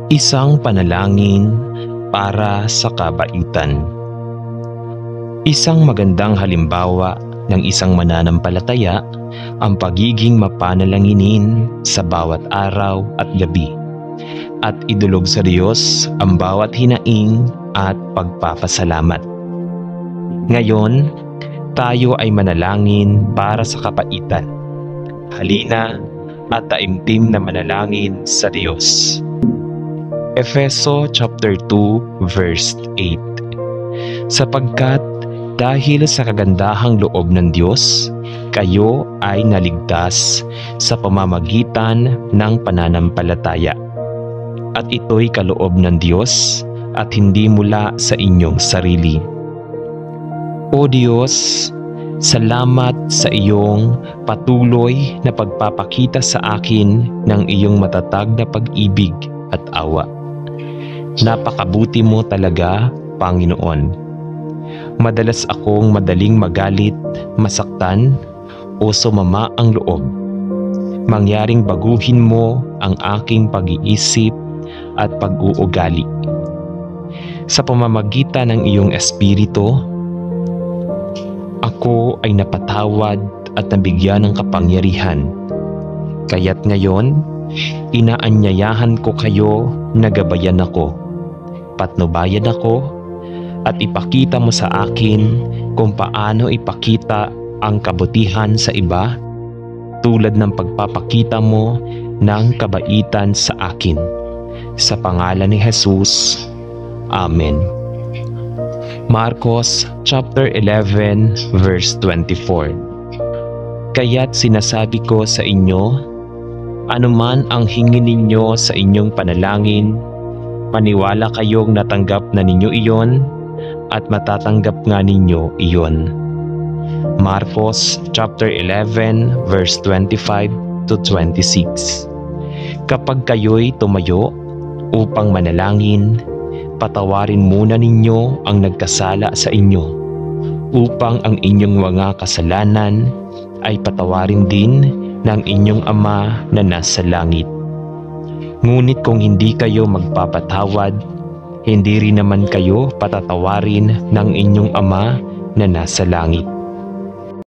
Isang panalangin para sa kabaitan. Isang magandang halimbawa ng isang mananampalataya ang pagiging mapanalanginin sa bawat araw at gabi at idulog sa Diyos ang bawat hinaing at pagpapasalamat. Ngayon, tayo ay manalangin para sa kabaitan. Halina at taimtim na manalangin sa Diyos. Efeso chapter 2 verse 8. Sapagkat dahil sa kagandahang loob ng Diyos, kayo ay naligtas sa pamamagitan ng pananampalataya. At ito'y kaloob ng Diyos at hindi mula sa inyong sarili. O Diyos, salamat sa iyong patuloy na pagpapakita sa akin ng iyong matatag na pag-ibig at awa. Napakabuti mo talaga, Panginoon. Madalas akong madaling magalit, masaktan, o sumama ang loob. Mangyaring baguhin mo ang aking pag-iisip at pag-uugali. Sa pamamagitan ng iyong Espiritu, ako ay napatawad at nabigyan ng kapangyarihan. Kaya't ngayon, inaanyayahan ko kayo na gabayan ako, patnubayan ako, at ipakita mo sa akin kung paano ipakita ang kabutihan sa iba tulad ng pagpapakita mo ng kabaitan sa akin. Sa pangalan ni Jesus. Amen. Marcos chapter 11 verse 24. Kaya't sinasabi ko sa inyo, anuman ang hingin ninyo sa inyong panalangin, maniwala kayong natanggap na ninyo iyon at matatanggap nga ninyo iyon. Marcos chapter 11 verse 25 to 26. Kapag kayo'y tumayo upang manalangin, patawarin muna ninyo ang nagkasala sa inyo, upang ang inyong mga kasalanan ay patawarin din ng inyong Ama na nasa langit. Ngunit kung hindi kayo magpapatawad, hindi rin naman kayo patatawarin ng inyong Ama na nasa langit.